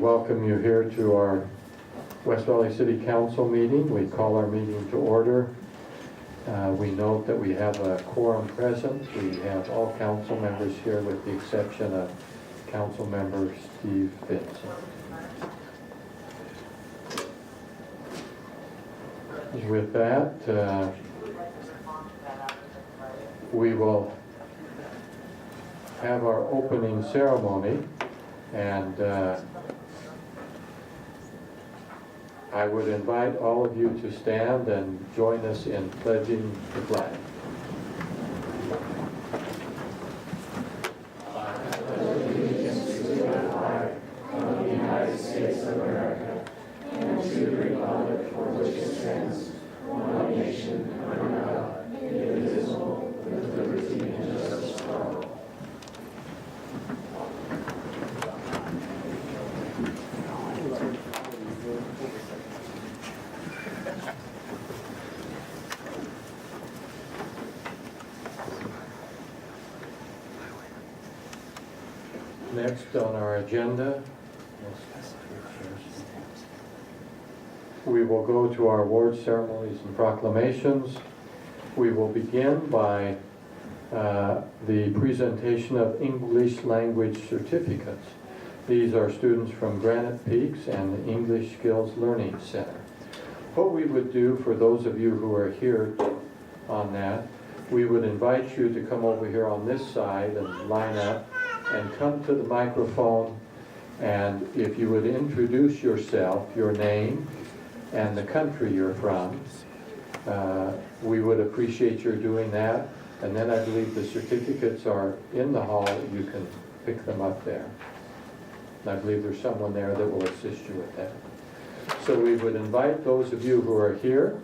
welcome you here to our West Valley City Council meeting. We call our meeting to order. We note that we have a quorum present. We have all council members here with the exception of Council Member Steve Vincent. With that, we will have our opening ceremony, and I would invite all of you to stand and join us in pledging the flag. I pledge allegiance to the flag of the United States of America and to the republic for which it stands, one nation under God, indivisible, with liberty and justice for all. Next on our agenda, we will go to our award ceremonies and proclamations. We will begin by the presentation of English language certificates. These are students from Granite Peaks and the English Skills Learning Center. What we would do for those of you who are here on that, we would invite you to come over here on this side and line up and come to the microphone, and if you would introduce yourself, your name, and the country you're from, we would appreciate your doing that. And then I believe the certificates are in the hall. You can pick them up there. And I believe there's someone there that will assist you with that. So we would invite those of you who are here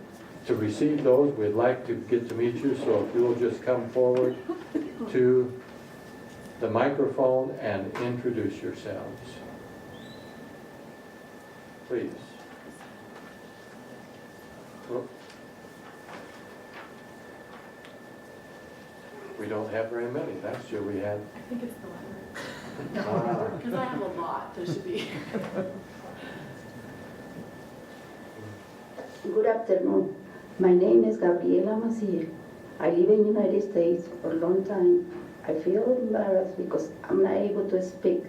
to receive those. We'd like to get to meet you, so if you'll just come forward to the microphone and introduce yourselves. Please. We don't have very many. Last year we had. I think it's the letter. Because I have a lot. There should be. Good afternoon. My name is Gabriela Maciel. I live in the United States for a long time. I feel embarrassed because I'm not able to speak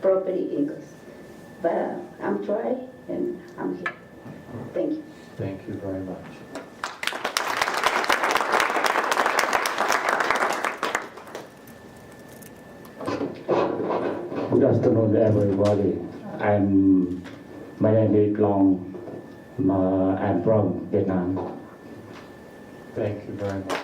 properly English. But I'm trying and I'm here. Thank you. Thank you very much. Good afternoon, everybody. My name is Long. I'm from Vietnam. Thank you very much.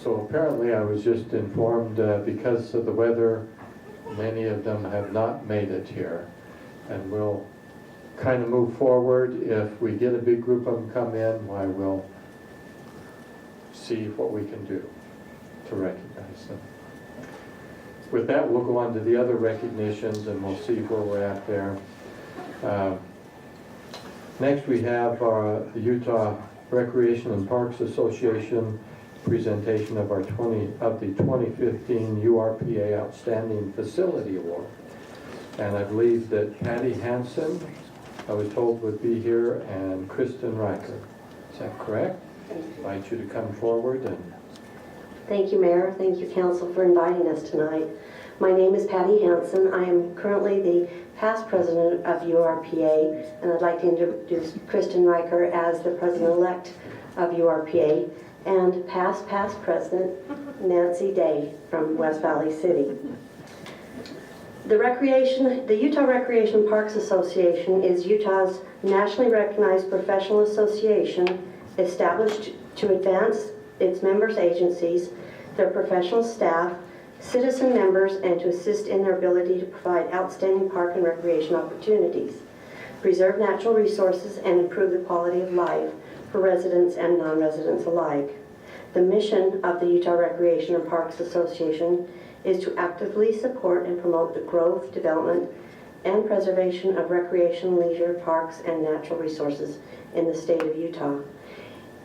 So apparently I was just informed because of the weather, many of them have not made it here. And we'll kind of move forward. If we get a big group of them come in, why we'll see what we can do to recognize them. With that, we'll go on to the other recognitions and we'll see where we're at there. Next we have the Utah Recreation and Parks Association presentation of the 2015 URPA Outstanding Facility Award. And I believe that Patty Hansen, I was told, would be here, and Kristen Riker. Is that correct? I invite you to come forward. And Thank you, Mayor. Thank you, Council, for inviting us tonight. My name is Patty Hansen. I am currently the past president of URPA, and I'd like to introduce Kristen Riker as the president-elect of URPA, and past president Nancy Day from West Valley City. The Utah Recreation Parks Association is Utah's nationally recognized professional association established to advance its members' agencies, their professional staff, citizen members, and to assist in their ability to provide outstanding park and recreation opportunities, preserve natural resources, and improve the quality of life for residents and non-residents alike. The mission of the Utah Recreation and Parks Association is to actively support and promote the growth, development, and preservation of recreation, leisure, parks, and natural resources in the state of Utah.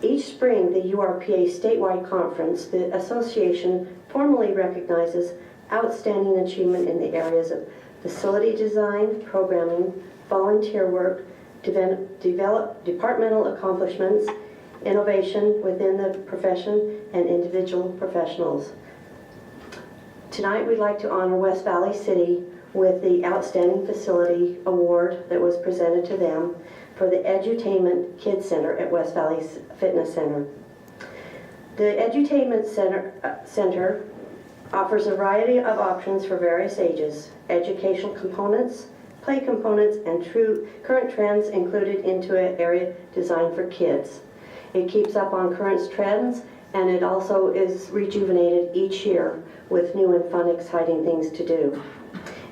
Each spring, the URPA statewide conference, the association formally recognizes outstanding achievement in the areas of facility design, programming, volunteer work, departmental accomplishments, innovation within the profession, and individual professionals. Tonight we'd like to honor West Valley City with the Outstanding Facility Award that was presented to them for the Edutainment Kids Center at West Valley Fitness Center. The Edutainment Center offers a variety of options for various ages, educational components, play components, and current trends included into an area designed for kids. It keeps up on current trends, and it also is rejuvenated each year with new and fun, exciting things to do.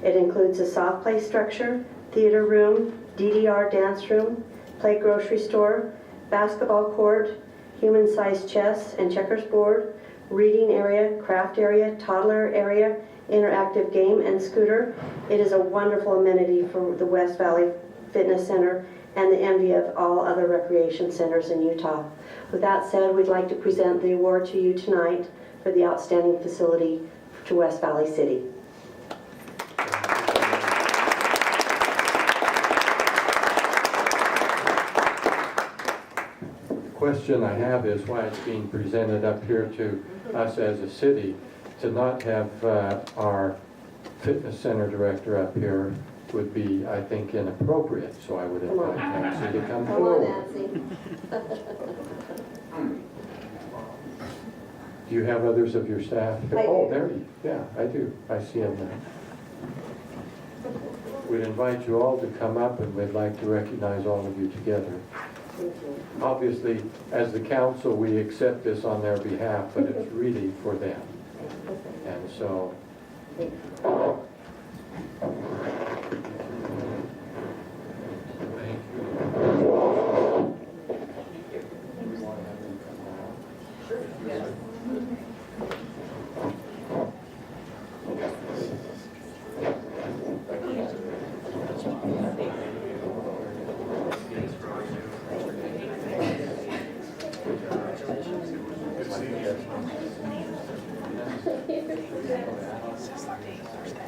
It includes a soft play structure, theater room, DDR dance room, play grocery store, basketball court, human-sized chess and checkers board, reading area, craft area, toddler area, interactive game, and scooter. It is a wonderful amenity for the West Valley Fitness Center and the envy of all other recreation centers in Utah. With that said, we'd like to present the award to you tonight for the outstanding facility to West Valley City. The question I have is why it's being presented up here to us as a city. To not have our fitness center director up here would be, I think, inappropriate. So I would invite Nancy to come forward. Do you have others of your staff? I Oh, do. there you, yeah, I do. I see them there. We'd invite you all to come up, and we'd like to recognize all of you together. Obviously, as the council, we accept this on their behalf, but it's really for them. And so, thank you.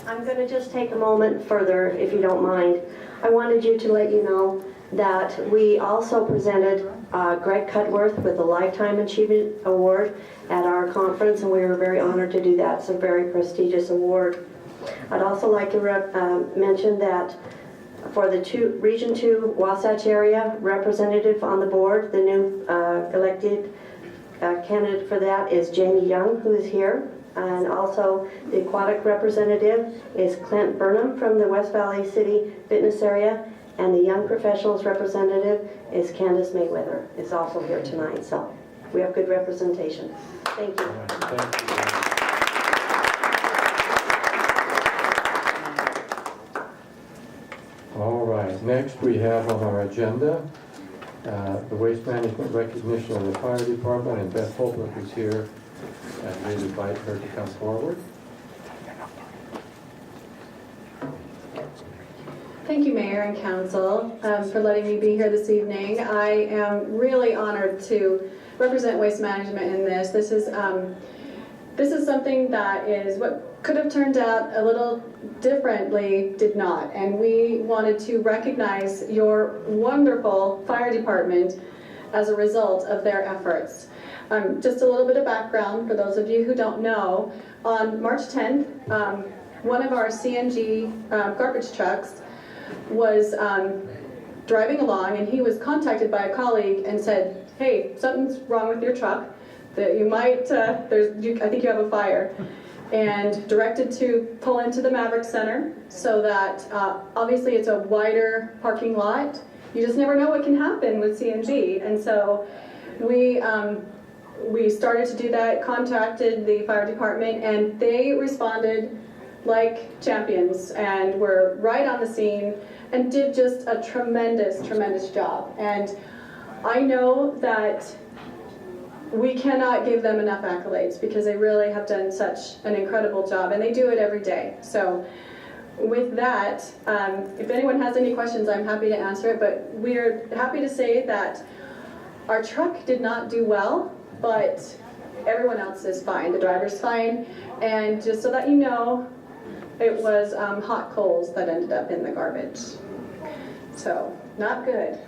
I'm going to just take a moment further, if you don't mind. I wanted to let you know that we also presented Greg Cudworth with a Lifetime Achievement Award at our conference, and we were very honored to do that. It's a very prestigious award. I'd also like to mention that for the Region 2 Wasatch area representative on the board, the new elected candidate for that is Jamie Young, who is here. And also the aquatic representative is Clint Burnham from the West Valley City Fitness area, and the young professionals representative is Candace Mayweather. Is also here tonight, so we have good representation. Thank you. Thank you. All right, next we have on our agenda the Waste Management Recognition of the Fire Department, and Beth Holbrook is here, and we'd invite her to come forward. Thank you, Mayor and Council, for letting me be here this evening. I am really honored to represent Waste Management in this. This is something that is what could have turned out a little differently, did not. And we wanted to recognize your wonderful fire department as a result of their efforts. Just a little bit of background for those of you who don't know. On March 10th, one of our CNG garbage trucks was driving along, and he was contacted by a colleague and said, "Hey, something's wrong with your truck. That you might, I think you have a fire." And directed to pull into the Maverick Center, so that obviously it's a wider parking lot. You just never know what can happen with CNG, and so we started to do that, contacted the fire department, and they responded like champions and were right on the scene and did just a tremendous, tremendous job. And I know that we cannot give them enough accolades because they really have done such an incredible job, and they do it every day. So with that, if anyone has any questions, I'm happy to answer it, but we're happy to say that our truck did not do well, but everyone else is fine. The driver's fine. And just so that you know, it was hot coals that ended up in the garbage. So, not good.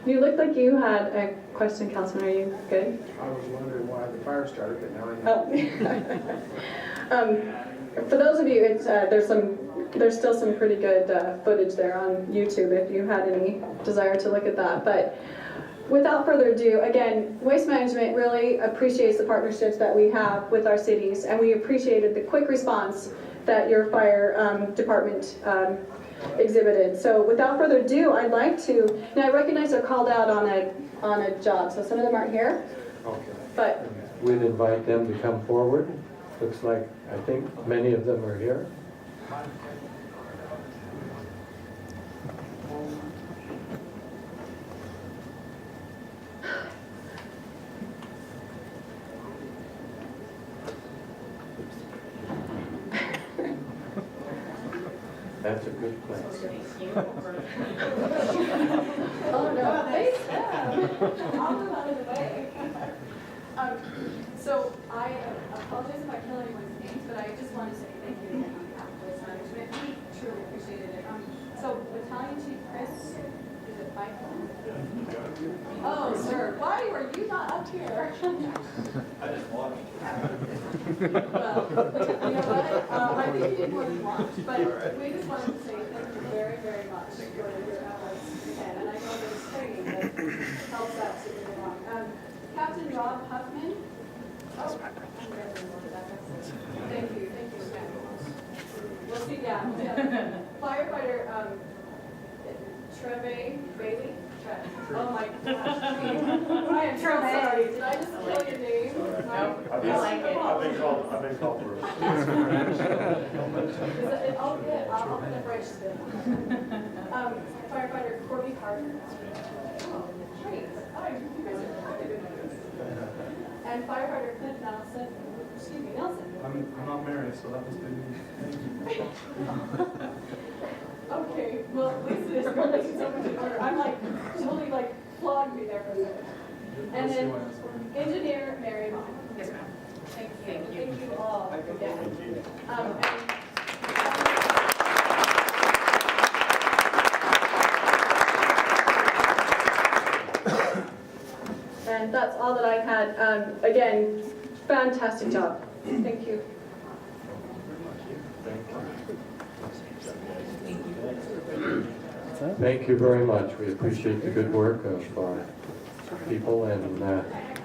You looked like you had a question, Councilman. Are you good? I was wondering why the fire started, but now I know. For those of you, it's, there's still some pretty good footage there on YouTube if you had any desire to look at that. But without further ado, again, Waste Management really appreciates the partnerships that we have with our cities, and we appreciated the quick response that your fire department exhibited. So without further ado, I'd like to, now I recognize they're called out on a job, so some of them aren't here, Okay. but We'd invite them to come forward. Looks like, I think many of them are here. That's a good place. oh no, thanks. I'll move out of the way. So I apologize if I kill anyone's names, but I just want to say thank you again on behalf of Waste Management. We truly appreciated it. So Battalion Chief Chris, is it Michael? Oh, sir, why were you not up here? I just watched. Well, you know what? I think you did more than watch, but we just wanted to say thank you very, very much for your efforts again. And I know there's training that helps out to get along. Captain Rob Huffman. Oh, thank you again. We'll see, yeah. Firefighter Treve Bailey. Oh my gosh. I am so sorry. Did I just kill your name? No. I've been called for. Oh, good. I'll put the bridge still. Firefighter Corby Harder. Oh, great. Oh, you guys are really good. And firefighter Clint Nelson. Excuse me, Nelson. I'm not married, so that was good news. Okay, well, at least it is going so much in order. I'm like, totally like flogged me there for a second. And then engineer Mary Vaughn. Yes, ma'am. Thank you. Thank you all again. And that's all that I had. Again, fantastic job. Thank you. Thank you very much. We appreciate the good work of our people in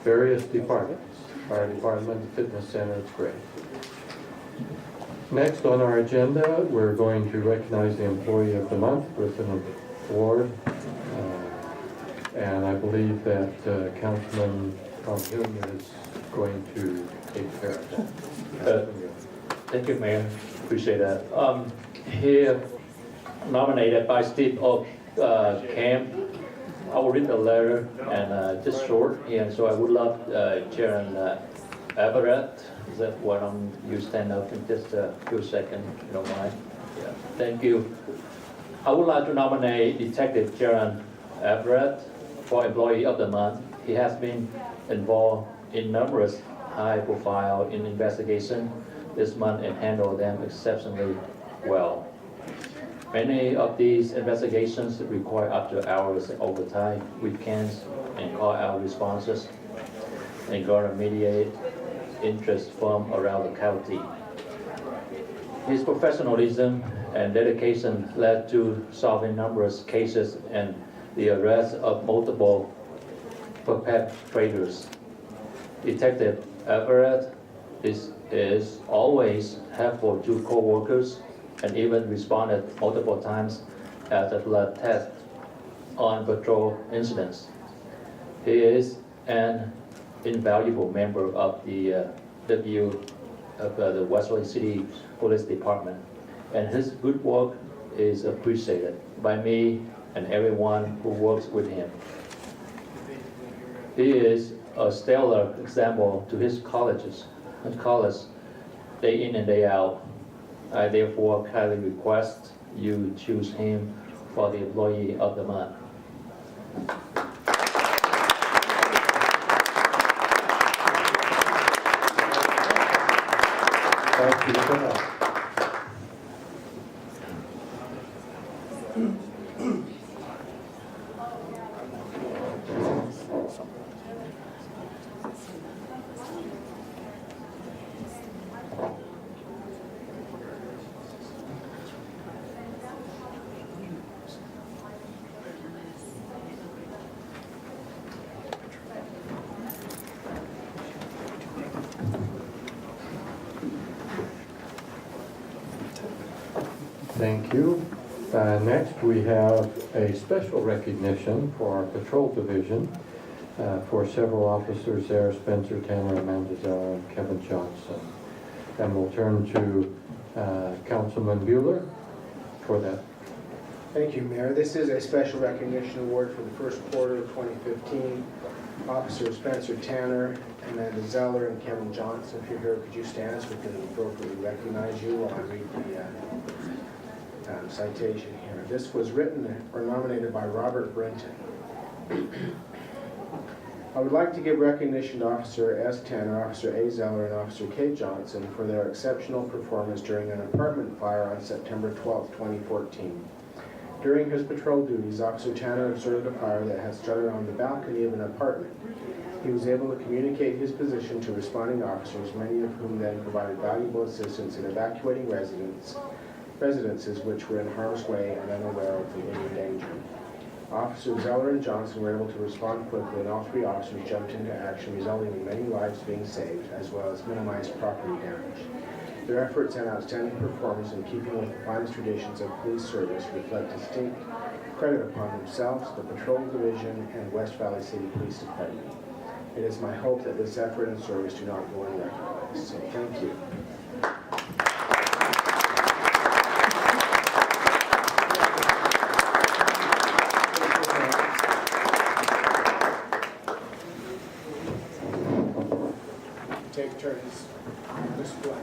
various departments. Fire department, fitness center, it's great. Next on our agenda, we're going to recognize the Employee of the Month with an award. And I believe that Councilman Calhoun is going to take care of that. Thank you, Mayor. Appreciate that. Here, nominated by Steve of Camp. I will read the letter and just short. And so I would love Sharon Everett. Is that what you stand up in just a few seconds, if you don't mind? Yeah. Thank you. I would like to nominate Detective Sharon Everett for Employee of the Month. He has been involved in numerous high-profile investigation this month and handled them exceptionally well. Many of these investigations require up to hours of overtime, weekends, and call-out responses, and garner immediate interest from around the county. His professionalism and dedication led to solving numerous cases and the arrest of multiple perpetrators. Detective Everett is always helpful to co-workers and even responded multiple times at a blood test on patrol incidents. He is an invaluable member of the the Westlake City Police Department, and his good work is appreciated by me and everyone who works with him. He is a stellar example to his colleagues day in and day out. I therefore kindly request you choose him for the Employee of the Month. Thank you so much. Thank you. Next, we have a special recognition for our patrol division for several officers there, Spencer Tanner, Amanda Zeller, and Kevin Johnson. And we'll turn to Councilman Bueller for that. Thank you, Mayor. This is a special recognition award for the first quarter of 2015. Officers Spencer Tanner, Amanda Zeller, and Kevin Johnson. If you're here, could you stand so we can appropriately recognize you while I read the citation here. This was written or nominated by Robert Brenton. I would like to give recognition to Officer S. Tanner, Officer A. Zeller, and Officer K. Johnson for their exceptional performance during an apartment fire on September 12, 2014. During his patrol duties, Officer Tanner observed a fire that had started on the balcony of an apartment. He was able to communicate his position to responding officers, many of whom then provided valuable assistance in evacuating residences which were in harm's way and unaware of the imminent danger. Officers Zeller and Johnson were able to respond quickly, and all three officers jumped into action, resulting in many lives being saved, as well as minimized property damage. Their efforts and outstanding performance in keeping with the finest traditions of police service reflect distinct credit upon themselves, the Patrol Division, and West Valley City Police Department. It is my hope that this effort and service do not go unrecognized. So thank you. Take turns. Display.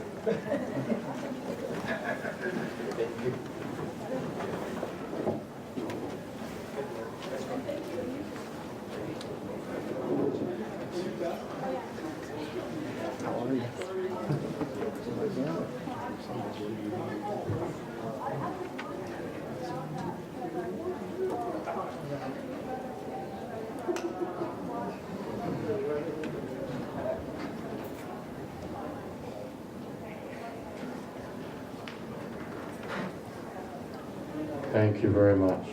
Thank you very much.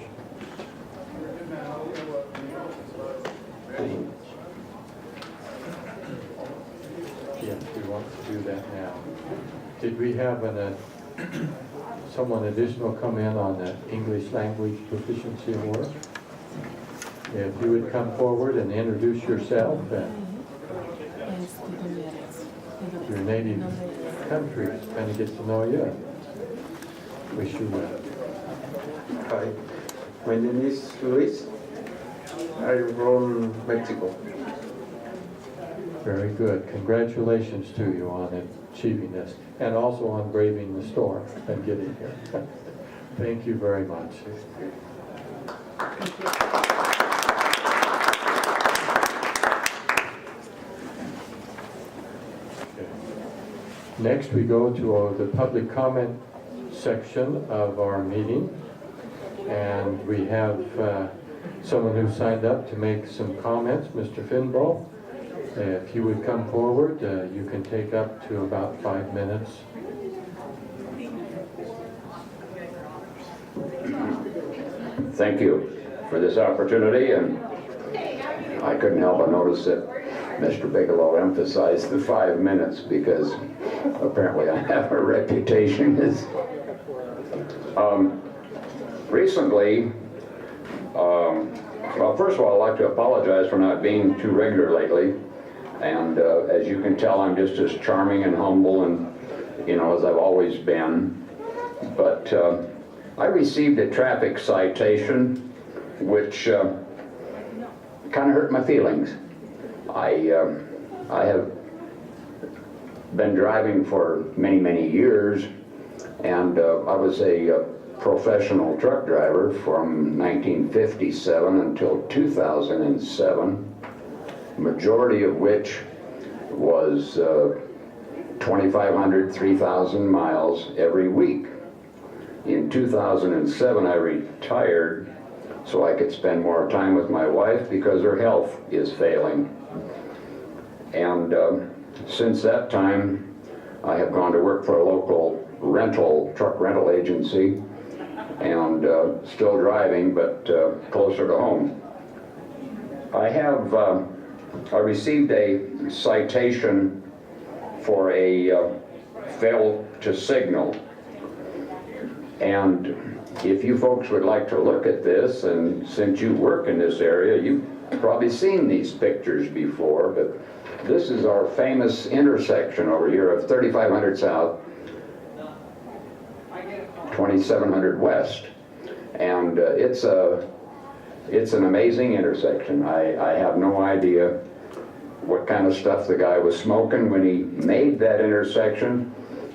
Yes, we want to do that now. Did we have someone additional come in on the English language proficiency award? If you would come forward and introduce yourself and your native country, kind of get to know you. Wish you well. Hi, my name is Luis. I'm from Mexico. Very good. Congratulations to you on achieving this, and also on braving the storm and getting here. Thank you very much. Okay. Next, we go to the public comment section of our meeting, and we have someone who signed up to make some comments, Mr. Finbo. If you would come forward, you can take up to about 5 minutes. Thank you for this opportunity, and I couldn't help but notice that Mr. Bigelow emphasized the 5 minutes because apparently I have a reputation as recently, well, first of all, I'd like to apologize for not being too regular lately. And as you can tell, I'm just as charming and humble and, as I've always been. But I received a traffic citation which kind of hurt my feelings. I have been driving for many, many years, and I was a professional truck driver from 1957 until 2007, majority of which was 2,500, 3,000 miles every week. In 2007, I retired so I could spend more time with my wife because her health is failing. And since that time, I have gone to work for a local truck rental agency, and still driving, but closer to home. I received a citation for a fail to signal. And if you folks would like to look at this, and since you work in this area, you've probably seen these pictures before, but this is our famous intersection over here of 3,500 South, 2,700 West. And it's an amazing intersection. I have no idea what kind of stuff the guy was smoking when he made that intersection,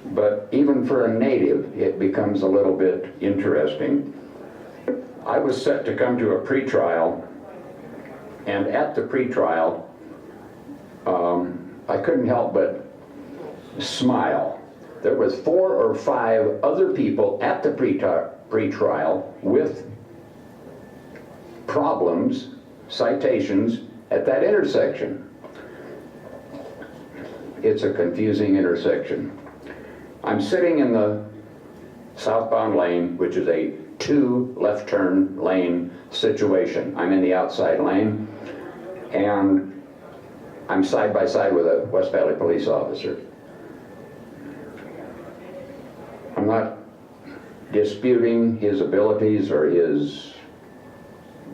but even for a native, it becomes a little bit interesting. I was set to come to a pretrial, and at the pretrial, I couldn't help but smile. There was 4 or 5 other people at the pretrial with problems, citations, at that intersection. It's a confusing intersection. I'm sitting in the southbound lane, which is a 2 left turn lane situation. I'm in the outside lane, and I'm side by side with a West Valley police officer. I'm not disputing his abilities or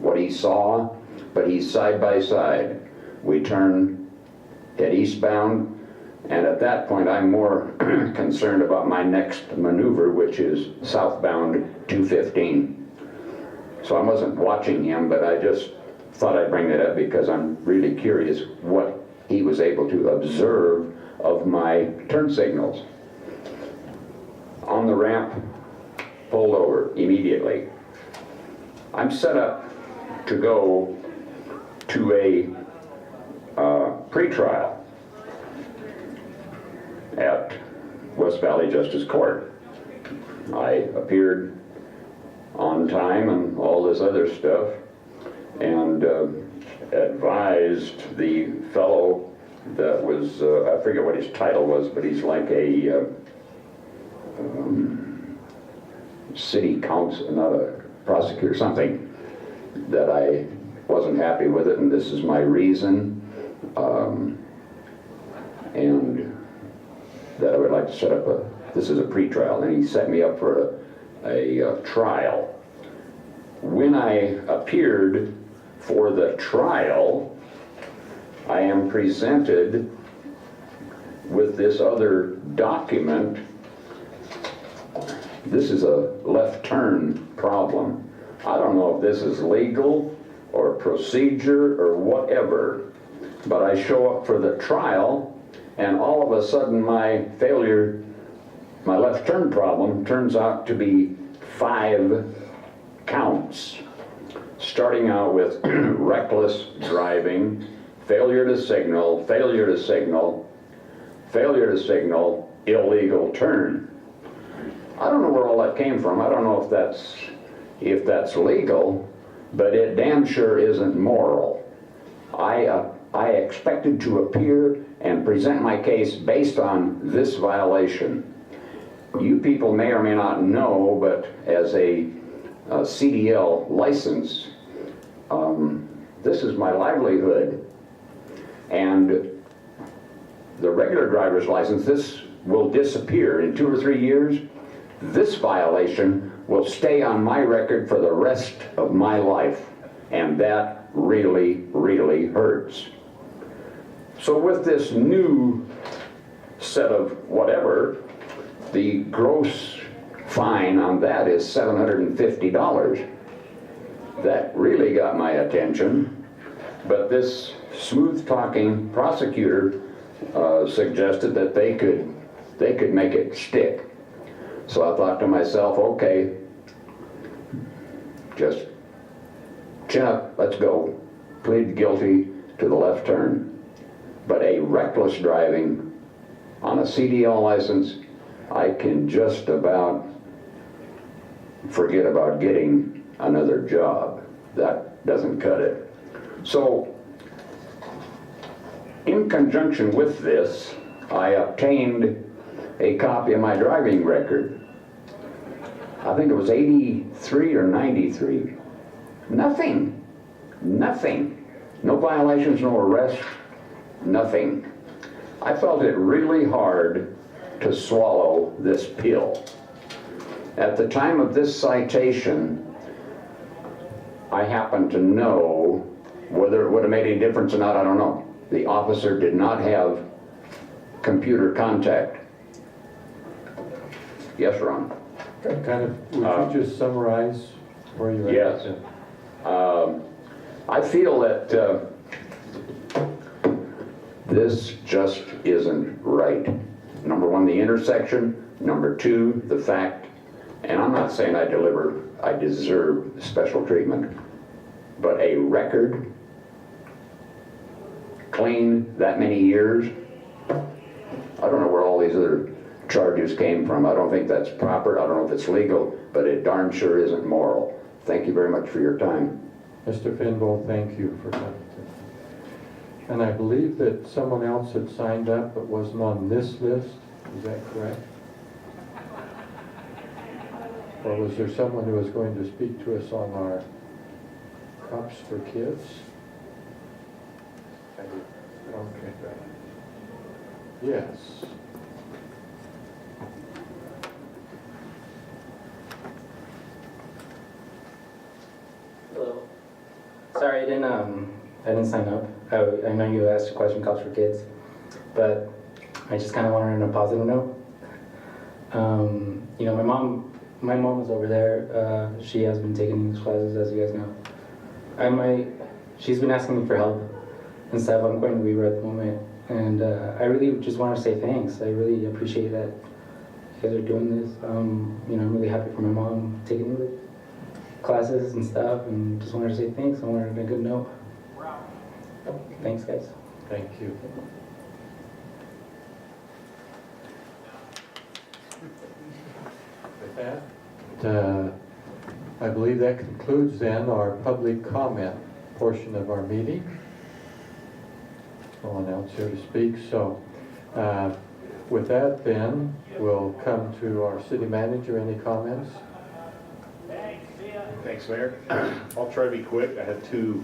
what he saw, but he's side by side. We turn, head eastbound, and at that point I'm more concerned about my next maneuver, which is southbound 215. So I wasn't watching him, but I just thought I'd bring that up because I'm really curious what he was able to observe of my turn signals. On the ramp, pulled over immediately. I'm set up to go to a pretrial at West Valley Justice Court. I appeared on time and all this other stuff, and advised the fellow that was, I forget what his title was, but he's like a city council, not a prosecutor, something, that I wasn't happy with it, and this is my reason, and that I would like to set up this is a pretrial, and he set me up for a trial. When I appeared for the trial, I am presented with this other document. This is a left turn problem. I don't know if this is legal or procedure or whatever, but I show up for the trial, and all of a sudden my left turn problem turns out to be 5 counts, starting out with reckless driving, failure to signal, failure to signal, failure to signal, illegal turn. I don't know where all that came from. I don't know if that's legal, but it damn sure isn't moral. I expected to appear and present my case based on this violation. You people may or may not know, but as a CDL license, this is my livelihood. And the regular driver's license, this will disappear in 2 or 3 years. This violation will stay on my record for the rest of my life, and that really, really hurts. So with this new set of whatever, the gross fine on that is $750. That really got my attention, but this smooth-talking prosecutor suggested that they could make it stick. So I thought to myself, okay, just chin up, let's go. Plead guilty to the left turn. But a reckless driving On a CDL license, I can just about forget about getting another job. That doesn't cut it. So, in conjunction with this, I obtained a copy of my driving record. I think it was 83 or 93. Nothing. No violations, no arrests, nothing. I felt it really hard to swallow this pill. At the time of this citation, I happened to know, whether it would have made any difference or not, I don't know. The officer did not have computer contact. Yes, Ron? Kind of, would you just summarize where you're at? Yes. I feel that this just isn't right. Number one, the intersection. Number two, the fact, and I'm not saying I deserve special treatment, but a record clean that many years, I don't know where all these other charges came from. I don't think that's proper. I don't know if it's legal, but it darn sure isn't moral. Thank you very much for your time. Mr. Finbold, thank you for coming. And I believe that someone else had signed up but wasn't on this list. Is that correct? Or was there someone who was going to speak to us on our Cops for Kids? Okay. Yes. Hello. Sorry, I didn't sign up. I know you asked a question, Cops for Kids, but I just kind of wanted on a positive note. You know, my mom was over there. She has been taking English classes, as you guys know. She's been asking me for help and stuff. I'm going to Weaver at the moment, and I really just want to say thanks. I really appreciate that you guys are doing this. You know, I'm really happy for my mom taking English classes and stuff, and just wanted to say thanks. I wanted a good note. Thanks, guys. Thank you. With that, I believe that concludes then our public comment portion of our meeting. No one else here to speak, so with that then, we'll come to our city manager. Any comments? Thanks, Mayor. I'll try to be quick. I had two.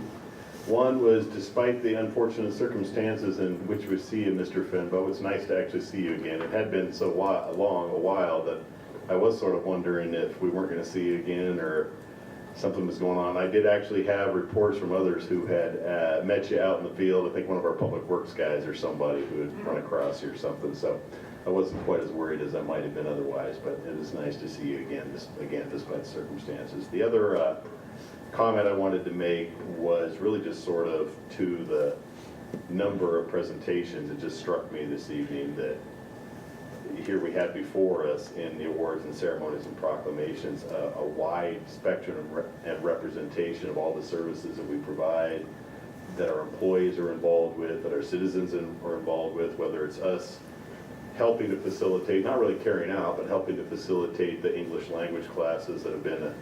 One was, despite the unfortunate circumstances in which we see you, Mr. Finbo, it's nice to actually see you again. It had been so long, a while, that I was sort of wondering if we weren't going to see you again or something was going on. I did actually have reports from others who had met you out in the field. I think one of our public works guys or somebody who had run across you or something. So I wasn't quite as worried as I might have been otherwise, but it is nice to see you again, despite the circumstances. The other comment I wanted to make was really just sort of to the number of presentations. It just struck me this evening that here we had before us in the awards and ceremonies and proclamations a wide spectrum and representation of all the services that we provide, that our employees are involved with, that our citizens are involved with, whether it's us helping to facilitate, not really carrying out, but helping to facilitate the English language classes that have been a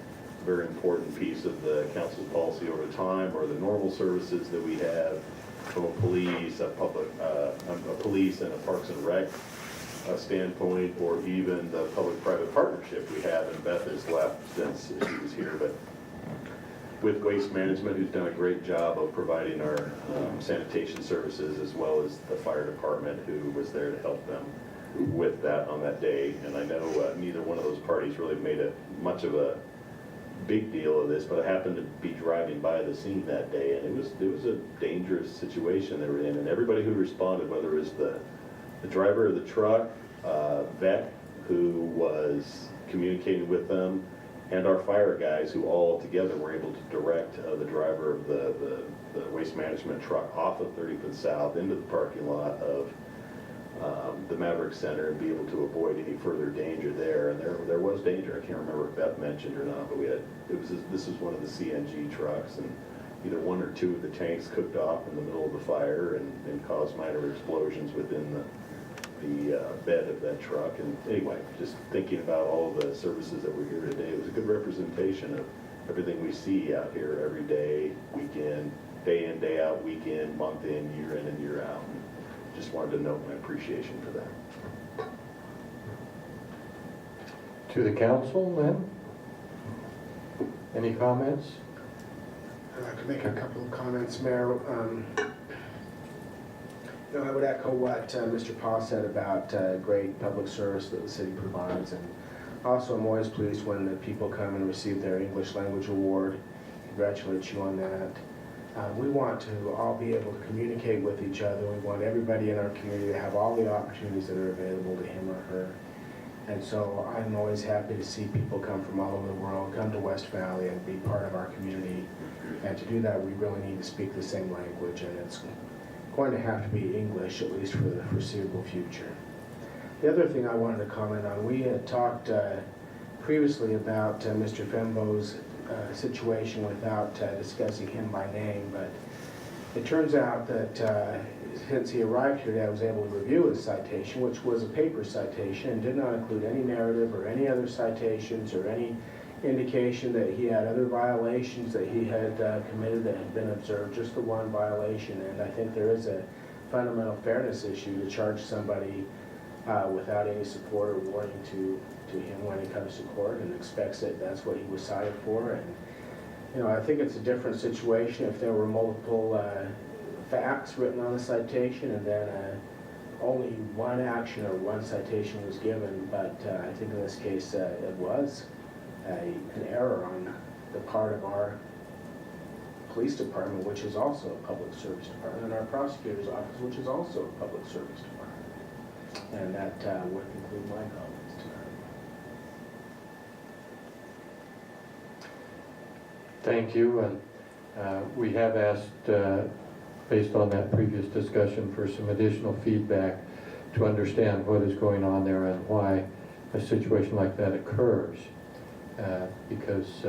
very important piece of the council's policy over time, or the normal services that we have from a police, a police and a Parks and Rec standpoint, or even the public-private partnership we have, and Beth has left since she was here, but with Waste Management, who's done a great job of providing our sanitation services, as well as the fire department, who was there to help them with that on that day. And I know neither one of those parties really made much of a big deal of this, but I happened to be driving by the scene that day, and it was a dangerous situation they were in, and everybody who responded, whether it was the driver of the truck, vet who was communicating with them, and our fire guys, who all together were able to direct the driver of the waste management truck off of 35th South into the parking lot of the Maverick Center, and be able to avoid any further danger there. And there was danger. I can't remember if Beth mentioned or not, but this was one of the CNG trucks, and either one or two of the tanks cooked off in the middle of the fire and caused minor explosions within the bed of that truck. And anyway, just thinking about all of the services that were here today, it was a good representation of everything we see out here every day, weekend, day in, day out, weekend, month in and year out. And just wanted to note my appreciation for that. To the council, then? Any comments? I'd like to make a couple of comments, Mayor. I would echo what Mr. Paul said about great public service that the city provides. And also, I'm always pleased when the people come and receive their English language award. Congratulate you on that. We want to all be able to communicate with each other. We want everybody in our community to have all the opportunities that are available to him or her. And so I'm always happy to see people come from all over the world, come to West Valley and be part of our community. And to do that, we really need to speak the same language, and it's going to have to be English, at least for the foreseeable future. The other thing I wanted to comment on, we had talked previously about Mr. Fembo's situation without discussing him by name, but it turns out that since he arrived here today, I was able to review his citation, which was a paper citation and did not include any narrative or any other citations or any indication that he had other violations that he had committed that had been observed, just the one violation. And I think there is a fundamental fairness issue to charge somebody without any support or warning to him when he comes to court and expects that that's what he was cited for. And I think it's a different situation if there were multiple facts written on the citation and then only one action or one citation was given. But I think in this case it was an error on the part of our police department, which is also a public service department, and our prosecutor's office, which is also a public service department. And that would conclude my comments tonight. Thank you, and we have asked, based on that previous discussion, for some additional feedback to understand what is going on there and why a situation like that occurs. Because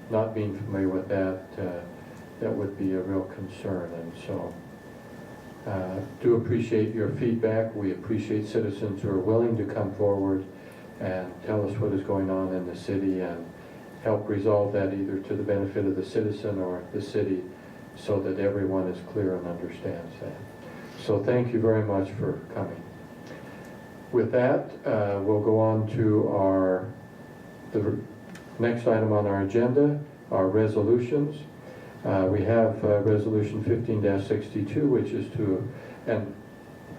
not being familiar with that, that would be a real concern. And so do appreciate your feedback. We appreciate citizens who are willing to come forward and tell us what is going on in the city and help resolve that either to the benefit of the citizen or the city so that everyone is clear and understands that. So thank you very much for coming. With that, we'll go on to the next item on our agenda, our resolutions. We have resolution 15-62, which is to, and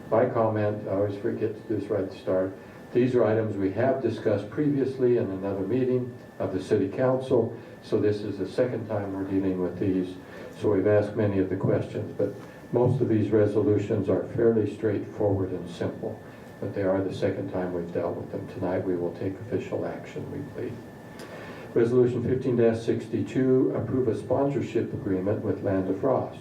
by comment, I always forget to do this right at the start, these are items we have discussed previously in another meeting of the City Council, so this is the second time we're dealing with these, so we've asked many of the questions, but most of these resolutions are fairly straightforward and simple, but they are the second time we've dealt with them. Tonight we will take official action, we plead. Resolution 15-62, approve a sponsorship agreement with Land of Frost.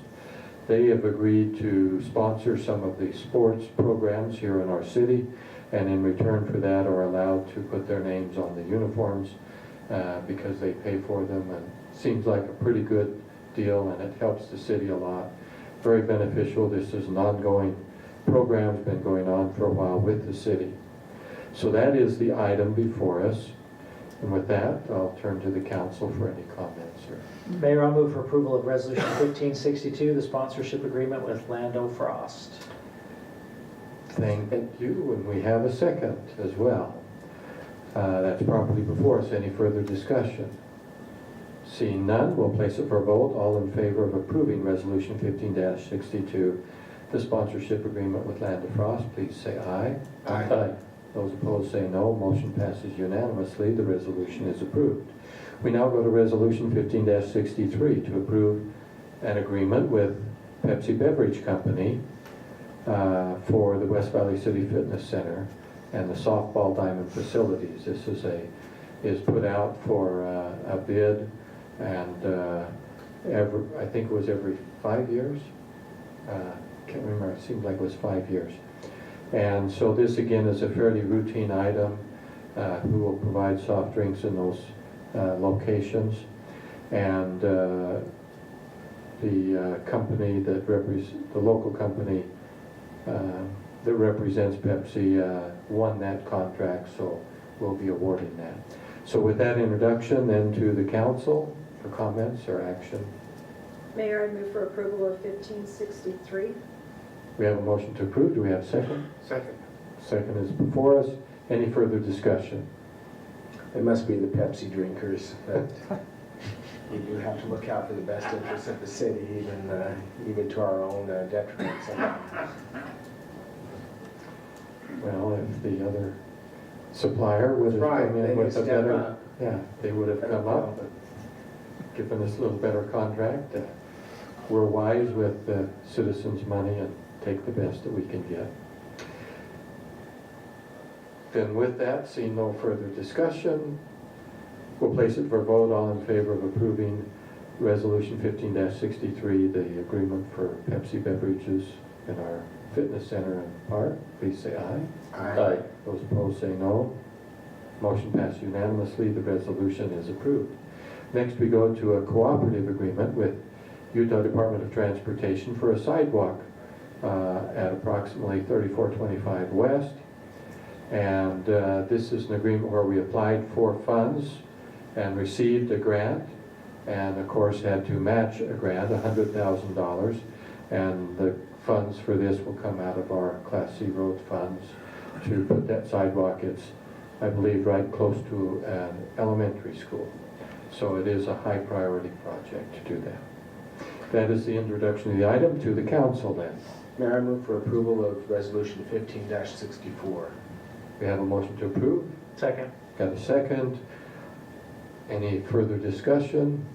They have agreed to sponsor some of the sports programs here in our city, and in return for that are allowed to put their names on the uniforms because they pay for them, and seems like a pretty good deal, and it helps the city a lot. Very beneficial. This is an ongoing program, it's been going on for a while with the city. So that is the item before us. And with that, I'll turn to the council for any comments. Mayor, I'll move for approval of Resolution 1562, the sponsorship agreement with Lando Frost. Thank you, and we have a second as well. That's properly before us. Any further discussion? Seeing none, we'll place it for a vote. All in favor of approving Resolution 15-62, the sponsorship agreement with Land of Frost, please say aye. Aye. Those opposed say no. Motion passes unanimously. The resolution is approved. We now go to Resolution 15-63 to approve an agreement with Pepsi Beverage Company for the West Valley City Fitness Center and the softball diamond facilities. This is put out for a bid, and I think it was every 5 years. Can't remember. It seemed like it was 5 years. And so this again is a fairly routine item. Who will provide soft drinks in those locations, and the company that represents the local company that represents Pepsi won that contract, so we'll be awarding that. So with that introduction, then to the council for comments or action. Mayor, I move for approval of 1563. We have a motion to approve. Do we have a second? Second. Second is before us. Any further discussion? It must be the Pepsi drinkers, but we do have to look out for the best interests of the city, even to our own detriment sometimes. Well, if the other supplier would have Right, come they in with a step better, up. yeah, they would have come up and given us a little better contract. We're wise with the citizens' money and take the best that we can get. Then with that, seeing no further discussion, we'll place it for a vote. All in favor of approving Resolution 15-63, the agreement for Pepsi beverages in our fitness center and park, please say aye. Aye. Those opposed say no. Motion passed unanimously. The resolution is approved. Next, we go to a cooperative agreement with Utah Department of Transportation for a sidewalk at approximately 3425 West. And this is an agreement where we applied for funds and received a grant, and of course had to match a grant, $100,000. And the funds for this will come out of our Class C road funds to put that sidewalk. It's, I believe, right close to an elementary school. So it is a high priority project to do that. That is the introduction of the item. To the council then. Mayor, I move for approval of Resolution 15-64. We have a motion to approve. Second. Got a second. Any further discussion?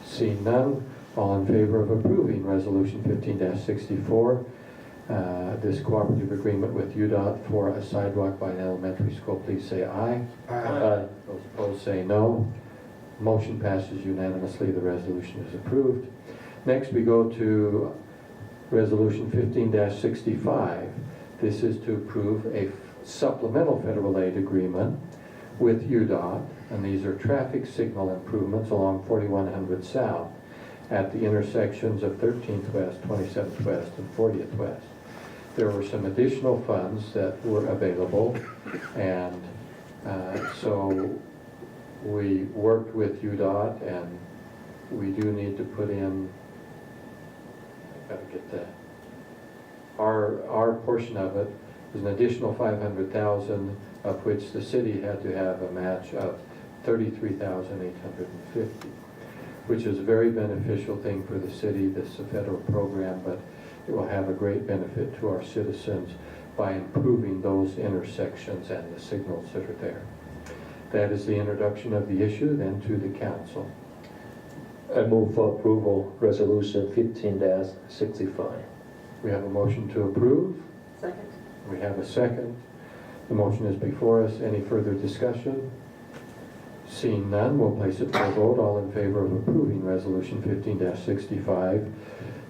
Seeing none, all in favor of approving Resolution 15-64, this cooperative agreement with UDOT for a sidewalk by an elementary school, please say aye. Aye. Those opposed say no. Motion passes unanimously. The resolution is approved. Next, we go to Resolution 15-65. This is to approve a supplemental federal aid agreement with UDOT, and these are traffic signal improvements along 4100 South at the intersections of 13th West, 27th West, and 40th West. There were some additional funds that were available, and so we worked with UDOT, and we do need to put in, I gotta get that, our portion of it is an additional $500,000, of which the city had to have a match of $33,850, which is a very beneficial thing for the city. This is a federal program, but it will have a great benefit to our citizens by improving those intersections and the signals that are there. That is the introduction of the issue. Then to the council. I move for approval, Resolution 15-65. We have a motion to approve. Second. We have a second. The motion is before us. Any further discussion? Seeing none, we'll place it for a vote. All in favor of approving Resolution 15-65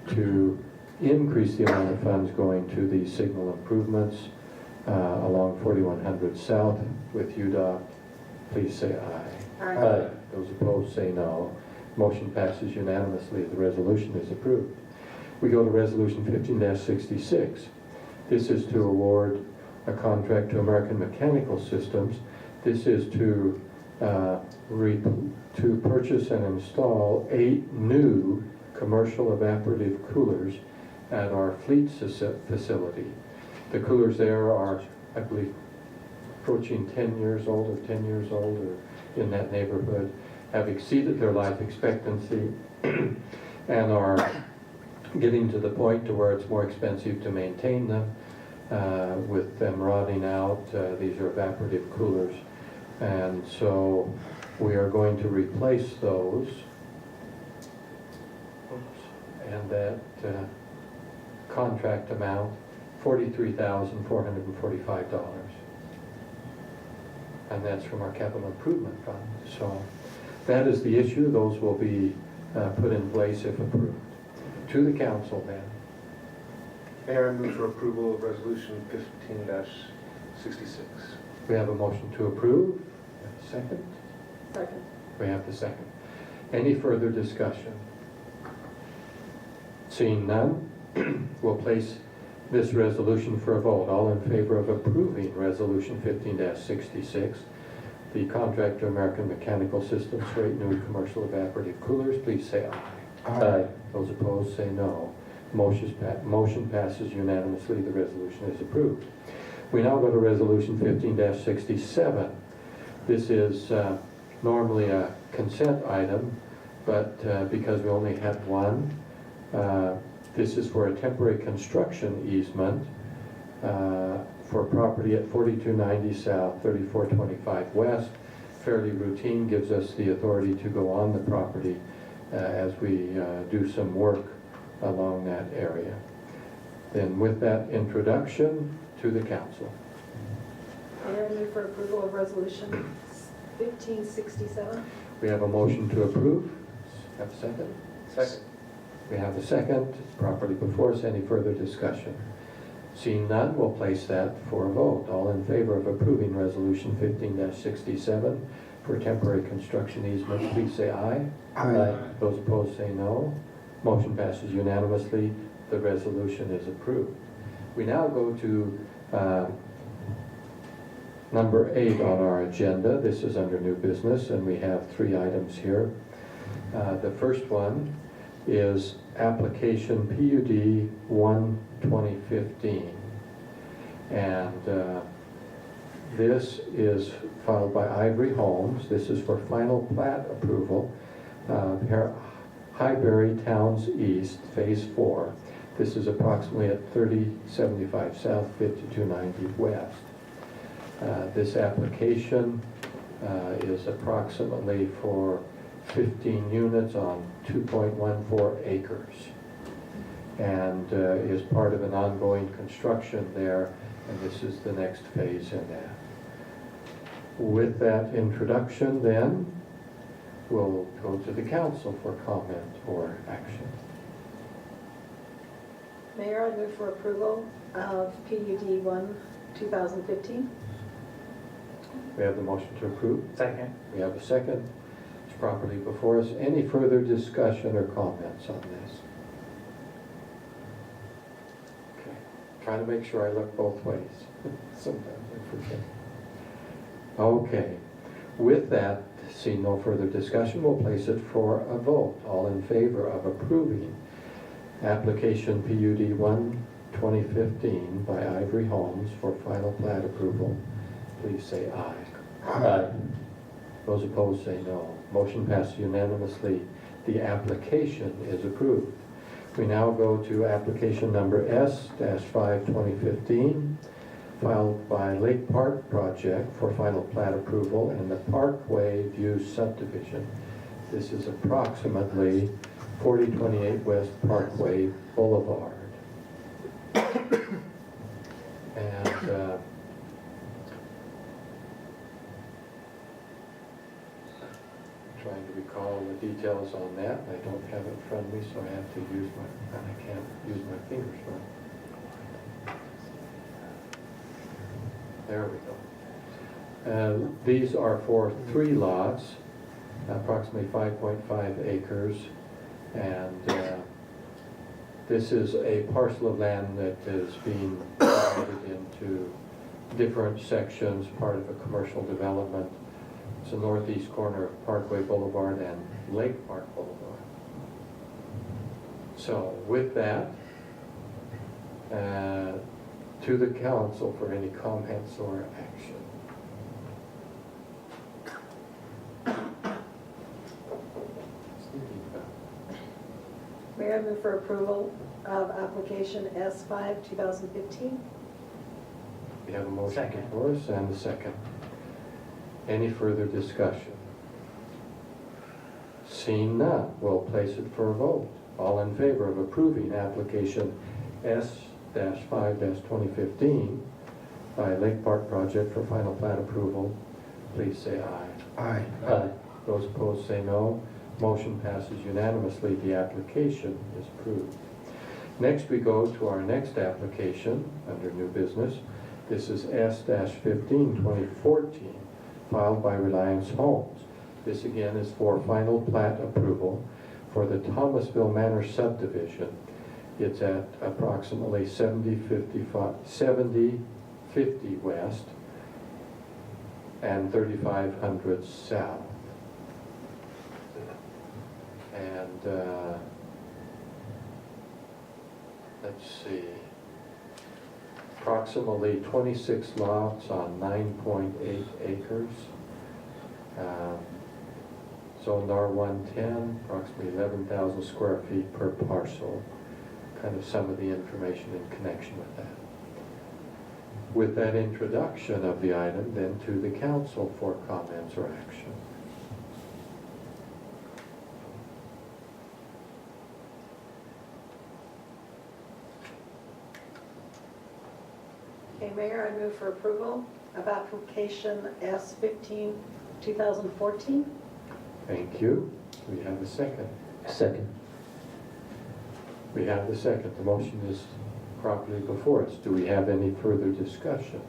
to increase the amount of funds going to the signal improvements along 4100 South with UDOT, please say aye. Aye. Those opposed say no. Motion passes unanimously. The resolution is approved. We go to Resolution 15-66. This is to award a contract to American Mechanical Systems. This is to purchase and install 8 new commercial evaporative coolers at our fleet facility. The coolers there are, I believe, approaching 10 years old or 10 years old or in that neighborhood, have exceeded their life expectancy and are getting to the point to where it's more expensive to maintain them with them rotting out. These are evaporative coolers. And so we are going to replace those. And that contract amount, $43,445. And that's from our capital improvement fund. So that is the issue. Those will be put in place if approved. To the council then. Mayor, I move for approval of Resolution 15-66. We have a motion to approve. Second? Second. We have the second. Any further discussion? Seeing none, we'll place this resolution for a vote. All in favor of approving Resolution 15-66, the contract to American Mechanical Systems for 8 new commercial evaporative coolers, please say aye. Aye. Those opposed say no. Motion passes unanimously. The resolution is approved. We now go to Resolution 15-67. This is normally a consent item, but because we only have one, this is for a temporary construction easement for property at 4290 South, 3425 West. Fairly routine, gives us the authority to go on the property as we do some work along that area. Then with that introduction, to the council. Mayor, I move for approval of resolution 1567. We have a motion to approve. Have a second? Second. We have a second. It's properly before us. Any further discussion? Seeing none, we'll place that for a vote. All in favor of approving Resolution 15-67 for temporary construction easement, please say aye. Aye. Those opposed say no. Motion passes unanimously. The resolution is approved. We now go to number 8 on our agenda. This is under new business, and we have 3 items here. The first one is application PUD 1-2015. And this is filed by Ivory Homes. This is for final plat approval. Highbury Towns East, Phase 4. This is approximately at 3075 South, 5290 West. This application is approximately for 15 units on 2.14 acres and is part of an ongoing construction there, and this is the next phase in that. With that introduction then, we'll go to the council for comment or action. Mayor, I move for approval of PUD 1-2015. We have the motion to approve. Second. We have a second. It's properly before us. Any further discussion or comments on this? Okay. Trying to make sure I look both ways. Sometimes I forget. Okay. With that, seeing no further discussion, we'll place it for a vote. All in favor of approving application PUD 1-2015 by Ivory Homes for final plat approval, please say aye. Aye. Those opposed say no. Motion passes unanimously. The application is approved. We now go to application number S-5-2015, filed by Lake Park Project for final plat approval in the Parkway View subdivision. This is approximately 4028 West Parkway Boulevard. And trying to recall the details on that. I don't have it in front of me, so I have to use my, I can't use my fingers for it. There we go. These are for 3 lots, approximately 5.5 acres, and this is a parcel of land that is being divided into different sections, part of a commercial development. It's the northeast corner of Parkway Boulevard and Lake Park Boulevard. So with that, to the council for any comments or action. Mayor, I move for approval of application S-5-2015. We have a motion Second. before us and a second. Any further discussion? Seeing none, we'll place it for a vote. All in favor of approving application S-5-2015 by Lake Park Project for final plat approval, please say aye. Aye. Aye. Those opposed say no. Motion passes unanimously. The application is approved. Next, we go to our next application under new business. This is S-15-2014, filed by Reliance Homes. This again is for final plat approval for the Thomasville Manor subdivision. It's at approximately 7050 west and 3500 south. And let's see, approximately 26 lots on 9.8 acres. Zoned R110, approximately 11,000 square feet per parcel. Kind of some of the information in connection with that. With that introduction of the item, then to the council for comments or action. Okay, Mayor, I move for approval of application S15, 2014. Thank you. We have a second. Second. We have the second. The motion is properly before us. Do we have any further discussion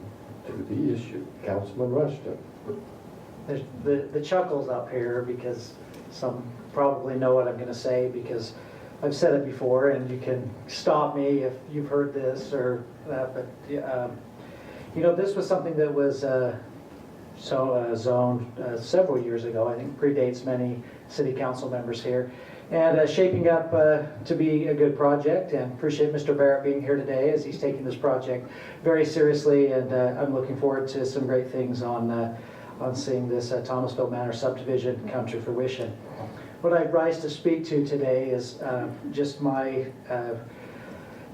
to the issue? Councilman Rushton. There's the chuckles up here because some probably know what I'm going to say because I've said it before, and you can stop me if you've heard this or that. But you know, this was something that was zoned several years ago. I think predates many city council members here, and shaping up to be a good project. And appreciate Mr. Barrett being here today as he's taking this project very seriously. And I'm looking forward to some great things on seeing this Thomasville Manor subdivision come to fruition. What I'd rise to speak to today is just my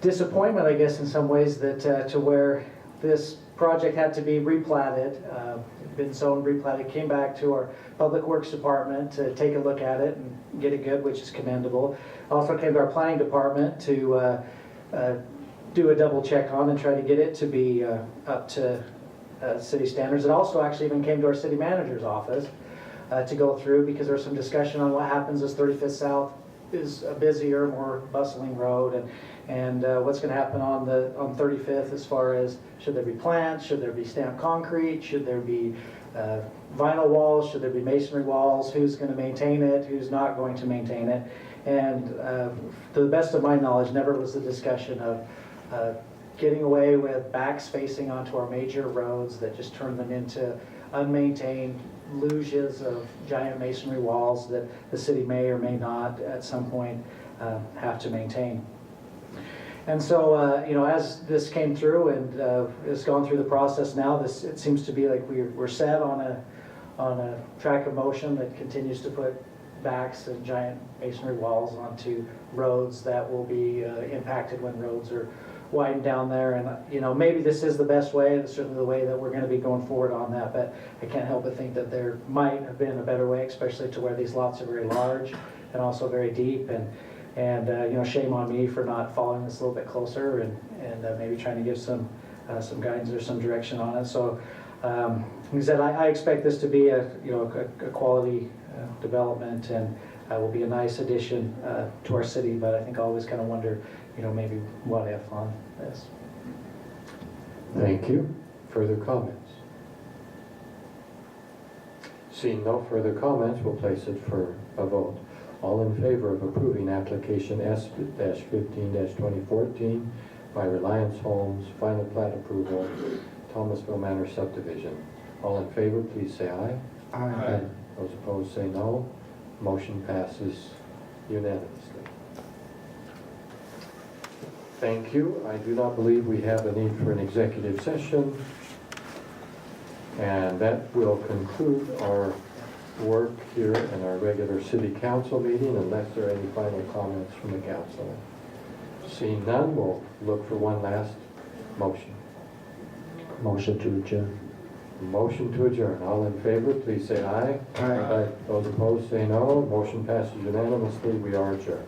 disappointment, I guess, in some ways, that to where this project had to be replatted, been zoned replatted, came back to our Public Works Department to take a look at it and get it good, which is commendable. Also came to our Planning Department to do a double check on and try to get it to be up to city standards. It also actually even came to our city manager's office to go through, because there was some discussion on what happens as 35th South is a busier, more bustling road, and what's going to happen on 35th as far as should there be plants, should there be stamped concrete, should there be vinyl walls, should there be masonry walls, who's going to maintain it, who's not going to maintain it. And to the best of my knowledge, never was the discussion of getting away with backs facing onto our major roads that just turn them into unmaintained luges of giant masonry walls that the city may or may not at some point have to maintain. And so, you know, as this came through and has gone through the process now, it seems to be like we're set on a track of motion that continues to put backs and giant masonry walls onto roads that will be impacted when roads are widened down there. And you know, maybe this is the best way, and certainly the way that we're going to be going forward on that, but I can't help but think that there might have been a better way, especially to where these lots are very large and also very deep. And you know, shame on me for not following this a little bit closer and maybe trying to give some guidance or some direction on it. So like I said, I expect this to be a quality development, and will be a nice addition to our city. But I think I always kind of wonder, you know, maybe what if on this. Thank you. Further comments? Seeing no further comments, we'll place it for a vote. All in favor of approving application S-15-2014 by Reliance Homes, final plat approval, Thomasville Manor subdivision. All in favor, please say aye. Aye. Those opposed say no. Motion passes unanimously. Thank you. I do not believe we have a need for an executive session. And that will conclude our work here in our regular city council meeting, unless there are any final comments from the council. Seeing none, we'll look for one last motion. Motion to adjourn. Motion to adjourn. All in favor, please say aye. Aye. Those opposed say no. Motion passes unanimously. We are adjourned.